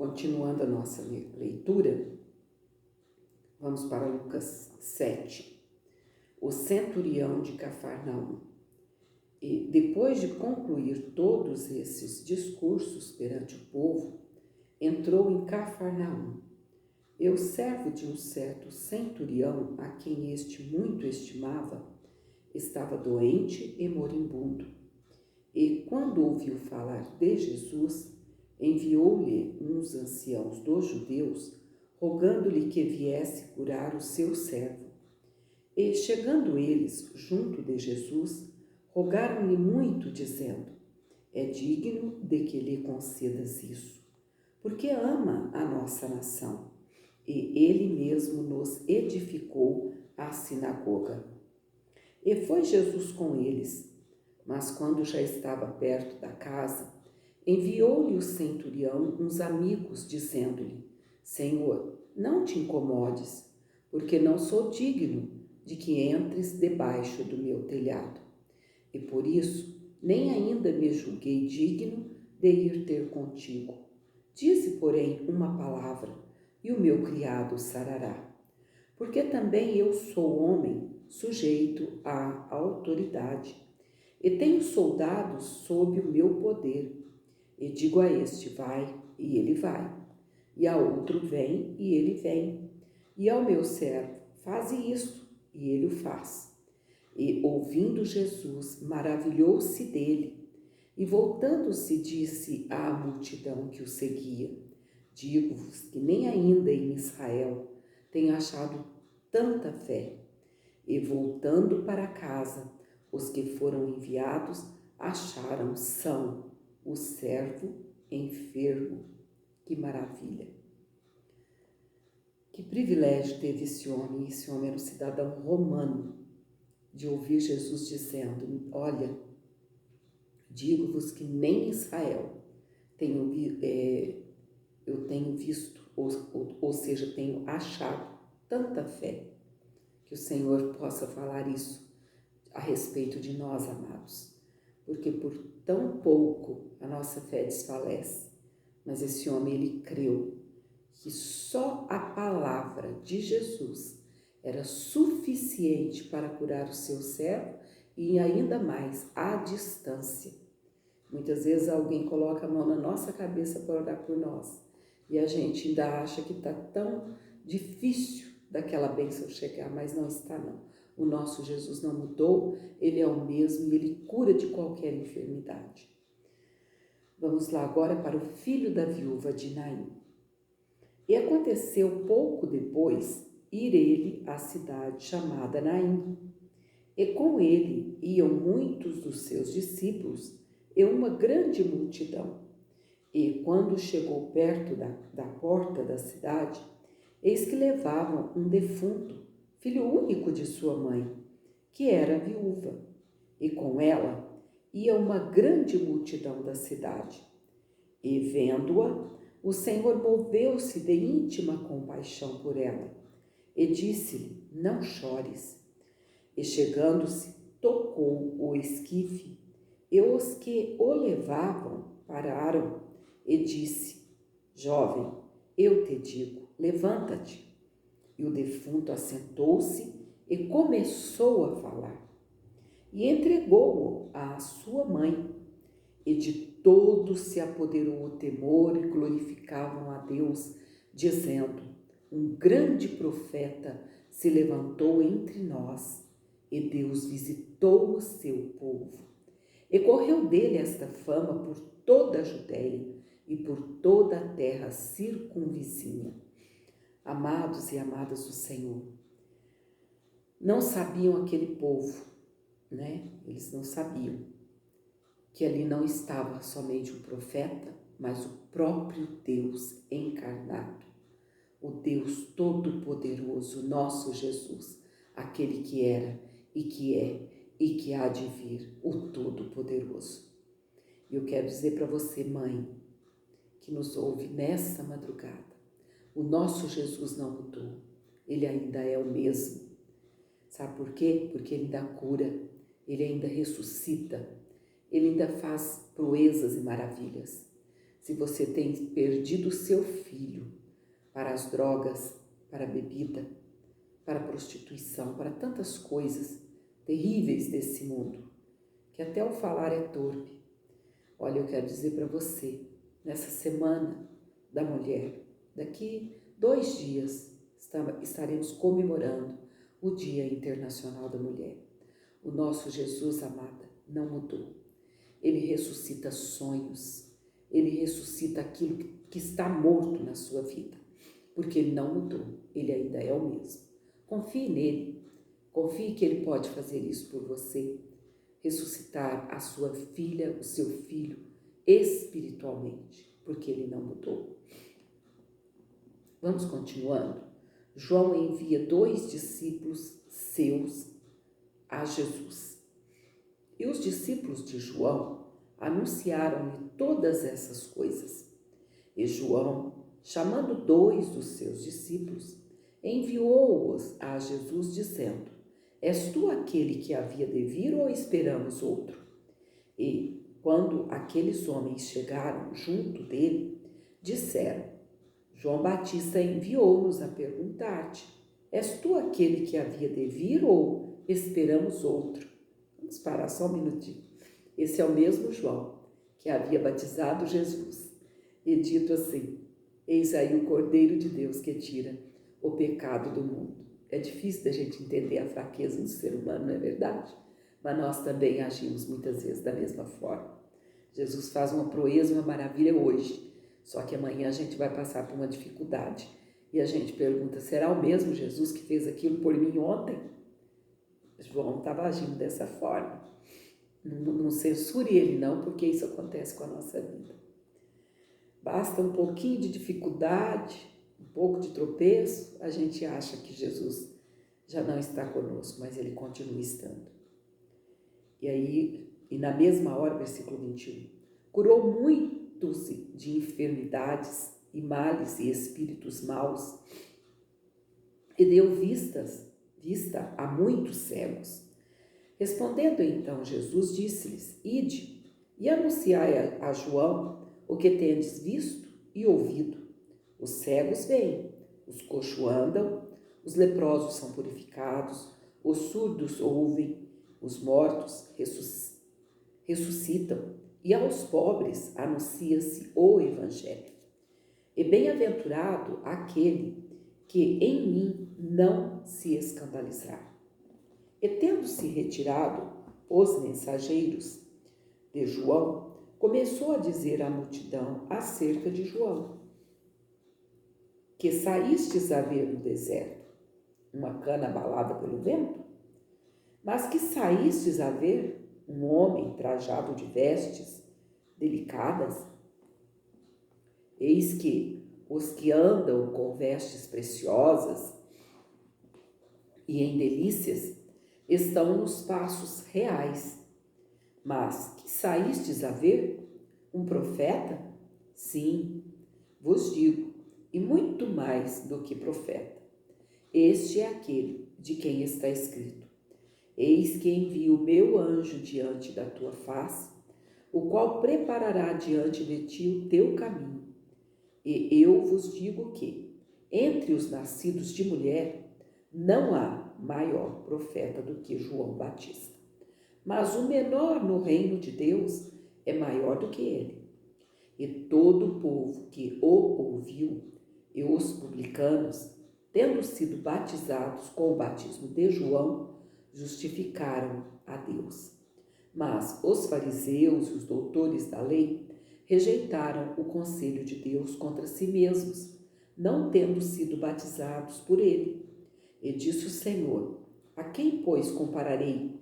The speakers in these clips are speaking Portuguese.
Continuando a nossa leitura, vamos para Lucas 7, o centurião de Cafarnaum. E depois de concluir todos esses discursos perante o povo, entrou em Cafarnaum. E o servo de um certo centurião, a quem este muito estimava, estava doente e moribundo. E quando ouviu falar de Jesus, enviou-lhe uns anciãos dos judeus, rogando-lhe que viesse curar o seu servo. E, chegando eles junto de Jesus, rogaram-lhe muito, dizendo: é digno de que lhe concedas isso, porque ama a nossa nação, e ele mesmo nos edificou a sinagoga. E foi Jesus com eles, mas quando já estava perto da casa, enviou-lhe o centurião uns amigos, dizendo-lhe: Senhor, não te incomodes, porque não sou digno de que entres debaixo do meu telhado. E por isso, nem ainda me julguei digno de ir ter contigo. Dize, porém, uma palavra, e o meu criado sarará. Porque também eu sou homem, sujeito à autoridade, e tenho soldados sob o meu poder. E digo a este: vai, e ele vai. E a outro: vem, e ele vem. E ao meu servo: faze isto, e ele o faz. E, ouvindo Jesus, maravilhou-se dele. E, voltando-se, disse à multidão que o seguia: digo-vos que nem ainda em Israel tenho achado tanta fé. E, voltando para casa, os que foram enviados acharam são o servo enfermo. Que maravilha! Que privilégio teve esse homem era um cidadão romano, de ouvir Jesus dizendo: olha, digo-vos que nem em Israel eu tenho visto, ou seja, tenho achado tanta fé. Que o Senhor possa falar isso a respeito de nós, amados, porque por tão pouco a nossa fé desfalece, mas esse homem, ele creu que só a palavra de Jesus era suficiente para curar o seu servo e ainda mais à distância. Muitas vezes alguém coloca a mão na nossa cabeça para orar por nós e a gente ainda acha que está tão difícil daquela bênção chegar, mas não está não. O nosso Jesus não mudou, ele é o mesmo e ele cura de qualquer enfermidade. Vamos lá agora para o filho da viúva de Naim. E aconteceu pouco depois ir ele à cidade chamada Naim, e com ele iam muitos dos seus discípulos e uma grande multidão. E quando chegou perto da porta da cidade, eis que levavam um defunto, filho único de sua mãe, que era viúva, e com ela ia uma grande multidão da cidade. E vendo-a, o Senhor moveu-se de íntima compaixão por ela, e disse-lhe: não chores. E chegando-se, tocou o esquife, e os que o levavam pararam, e disse: jovem, eu te digo, levanta-te. E o defunto assentou-se e começou a falar. E entregou-o à sua mãe. E de todos se apoderou o temor e glorificavam a Deus, dizendo: um grande profeta se levantou entre nós, e Deus visitou o seu povo. E correu dele esta fama por toda a Judéia e por toda a terra circunvizinha. Amados e amadas do Senhor, não sabiam aquele povo, né? Eles não sabiam que ali não estava somente um profeta, mas o próprio Deus encarnado, o Deus Todo-Poderoso, nosso Jesus, aquele que era e que é e que há de vir, o Todo-Poderoso. E eu quero dizer para você, mãe, que nos ouve nessa madrugada, o nosso Jesus não mudou, ele ainda é o mesmo. Sabe por quê? Porque ele ainda cura, ele ainda ressuscita, ele ainda faz proezas e maravilhas. se você tem perdido o seu filho para as drogas, para a bebida, para a prostituição, para tantas coisas terríveis desse mundo, que até o falar é torpe. Olha, eu quero dizer para você, nessa semana da mulher, daqui 2 dias estaremos comemorando o Dia Internacional da Mulher. O nosso Jesus, amada, não mudou. Ele ressuscita sonhos, ele ressuscita aquilo que está morto na sua vida, porque ele não mudou, ele ainda é o mesmo. Confie nele, confie que ele pode fazer isso por você, ressuscitar a sua filha, o seu filho, espiritualmente, porque ele não mudou. Vamos continuando. João envia 2 discípulos seus a Jesus. E os discípulos de João anunciaram-lhe todas essas coisas. E João, chamando 2 dos seus discípulos, enviou-os a Jesus, dizendo: És tu aquele que havia de vir ou esperamos outro? E, quando aqueles homens chegaram junto dele, disseram: João Batista enviou-nos a perguntar-te: És tu aquele que havia de vir ou esperamos outro? Vamos parar só um minutinho. Esse é o mesmo João que havia batizado Jesus e dito assim: Eis aí o Cordeiro de Deus que tira o pecado do mundo. É difícil da gente entender a fraqueza do ser humano, não é verdade? Mas nós também agimos muitas vezes da mesma forma. Jesus faz uma proeza, uma maravilha hoje, só que amanhã a gente vai passar por uma dificuldade. E a gente pergunta: será o mesmo Jesus que fez aquilo por mim ontem? João estava agindo dessa forma. Não censure ele não, porque isso acontece com a nossa vida. Basta um pouquinho de dificuldade, um pouco de tropeço, a gente acha que Jesus já não está conosco, mas ele continua estando. E na mesma hora, versículo 21, curou muitos de enfermidades e males e espíritos maus, e deu vista a muitos cegos. Respondendo então Jesus, disse-lhes: Ide e anunciai a João o que tendes visto e ouvido. Os cegos veem, os coxos andam, os leprosos são purificados, os surdos ouvem, os mortos ressuscitam, e aos pobres anuncia-se o Evangelho. E bem-aventurado aquele que em mim não se escandalizará. E tendo-se retirado os mensageiros de João, começou a dizer à multidão acerca de João: Que saístes a ver no deserto? Uma cana abalada pelo vento? Mas que saístes a ver um homem trajado de vestes delicadas? Eis que os que andam com vestes preciosas e em delícias estão nos passos reais. Mas que saístes a ver? Um profeta? Sim, vos digo, e muito mais do que profeta. Este é aquele de quem está escrito: Eis que envio o meu anjo diante da tua face, o qual preparará diante de ti o teu caminho. E eu vos digo que, entre os nascidos de mulher, não há maior profeta do que João Batista. Mas o menor no reino de Deus é maior do que ele. E todo o povo que o ouviu, e os publicanos, tendo sido batizados com o batismo de João, justificaram a Deus. Mas os fariseus e os doutores da lei rejeitaram o conselho de Deus contra si mesmos, não tendo sido batizados por ele. E disse o Senhor: A quem, pois, compararei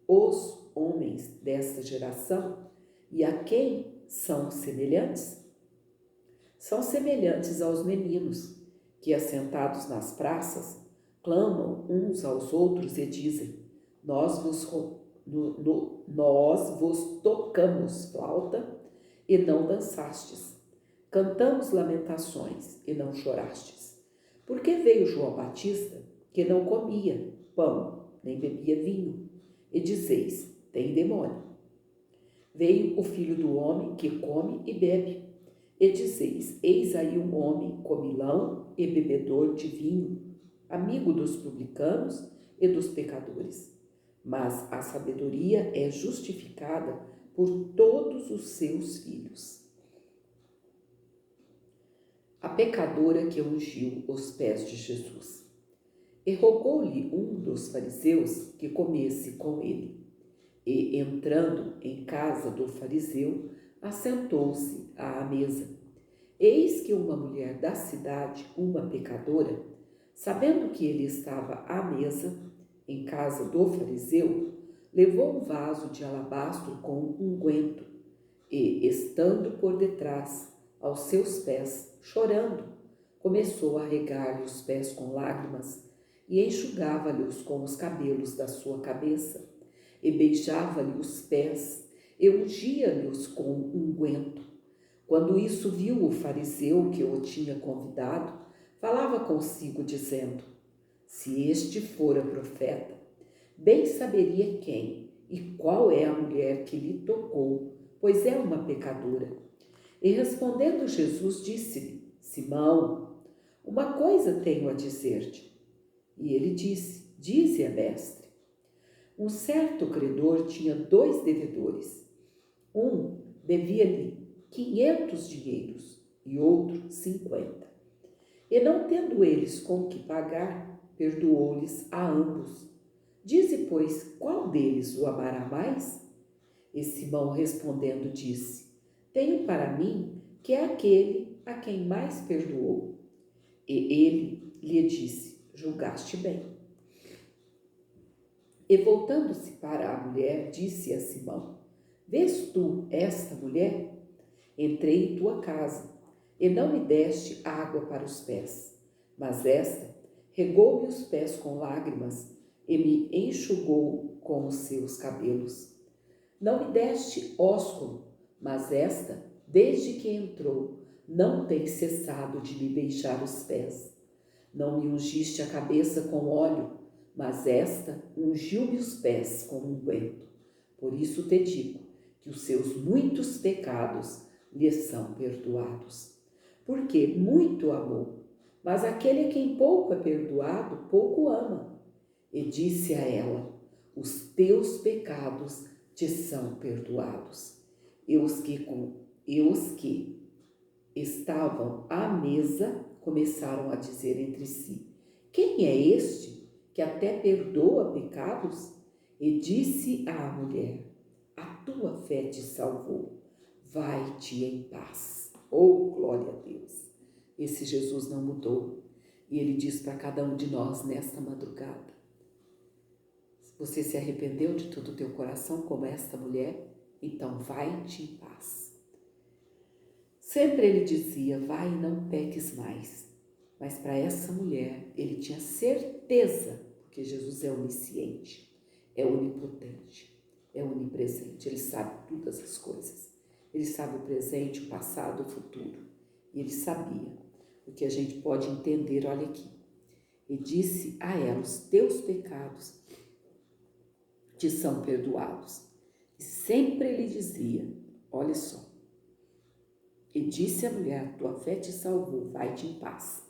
os homens desta geração? E a quem são semelhantes? São semelhantes aos meninos, que, assentados nas praças, clamam uns aos outros e dizem: Nós vos tocamos flauta e não dançastes, cantamos lamentações e não chorastes. Porque veio João Batista, que não comia pão, nem bebia vinho, e dizeis: tem demônio. Veio o Filho do Homem, que come e bebe, E dizeis: eis aí um homem comilão e bebedor de vinho, amigo dos publicanos e dos pecadores. Mas a sabedoria é justificada por todos os seus filhos. A pecadora que ungiu os pés de Jesus. E rogou-lhe um dos fariseus que comesse com ele. E, entrando em casa do fariseu, assentou-se à mesa. Eis que uma mulher da cidade, uma pecadora, sabendo que ele estava à mesa, em casa do fariseu, levou um vaso de alabastro com unguento e, estando por detrás, aos seus pés, chorando, começou a regar-lhe os pés com lágrimas e enxugava-lhes com os cabelos da sua cabeça e beijava-lhe os pés e ungia-lhes com unguento. Quando isso viu o fariseu que o tinha convidado, falava consigo dizendo: se este fora profeta, bem saberia quem e qual é a mulher que lhe tocou, pois é uma pecadora. E respondendo Jesus, disse-lhe: Simão, uma coisa tenho a dizer-te. E ele disse: dize-a, mestre. Um certo credor tinha 2 devedores. Um devia-lhe 500 dinheiros e outro 50. E não tendo eles com que pagar, perdoou-lhes a ambos. Dize, pois, qual deles o amará mais? E Simão respondendo disse: tenho para mim que é aquele a quem mais perdoou. E ele lhe disse: julgaste bem. E voltando-se para a mulher, disse a Simão: vês tu esta mulher? Entrei em tua casa, e não me deste água para os pés, mas esta regou-me os pés com lágrimas e me enxugou com os seus cabelos. Não me deste ósculo, mas esta, desde que entrou, não tem cessado de me beijar os pés. Não me ungiste a cabeça com óleo, mas esta ungiu-me os pés com unguento. Por isso te digo que os seus muitos pecados lhe são perdoados. Porque muito amou, mas aquele a quem pouco é perdoado, pouco ama. E disse a ela: os teus pecados te são perdoados. E os que estavam à mesa começaram a dizer entre si: quem é este que até perdoa pecados? E disse à mulher: a tua fé te salvou, vai-te em paz. Oh, glória a Deus! Esse Jesus não mudou. E ele diz para cada um de nós nesta madrugada: você se arrependeu de todo o teu coração como esta mulher? Então vai-te em paz. Sempre ele dizia: vai e não peques mais. Mas para essa mulher ele tinha certeza, porque Jesus é onisciente, é onipotente, é onipresente. Ele sabe todas as coisas. Ele sabe o presente, o passado, o futuro. E ele sabia o que a gente pode entender, olha aqui. E disse a ela: os teus pecados te são perdoados. E sempre ele dizia: olha só, e disse a mulher: tua fé te salvou, vai-te em paz.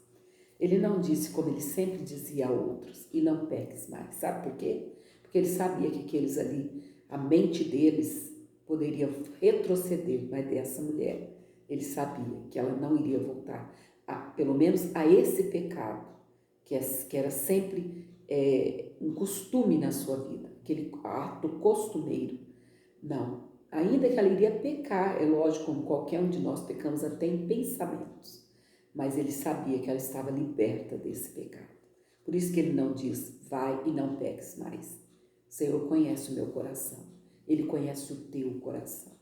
Ele não disse como ele sempre dizia a outros: e não peques mais. Sabe por quê? Porque ele sabia que aqueles ali, a mente deles poderia retroceder, mas dessa mulher ele sabia que ela não iria voltar, pelo menos a esse pecado, que era sempre um costume na sua vida, aquele ato costumeiro. Não, ainda que ela iria pecar, é lógico, como qualquer um de nós pecamos até em pensamentos, mas ele sabia que ela estava liberta desse pecado. Por isso que ele não diz: vai e não peques mais. O Senhor conhece o meu coração, ele conhece o teu coração,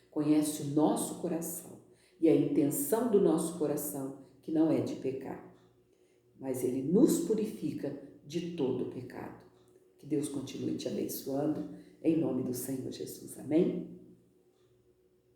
conhece o nosso coração e a intenção do nosso coração, que não é de pecar, mas ele nos purifica de todo o pecado. Que Deus continue te abençoando, em nome do Senhor Jesus. Amém?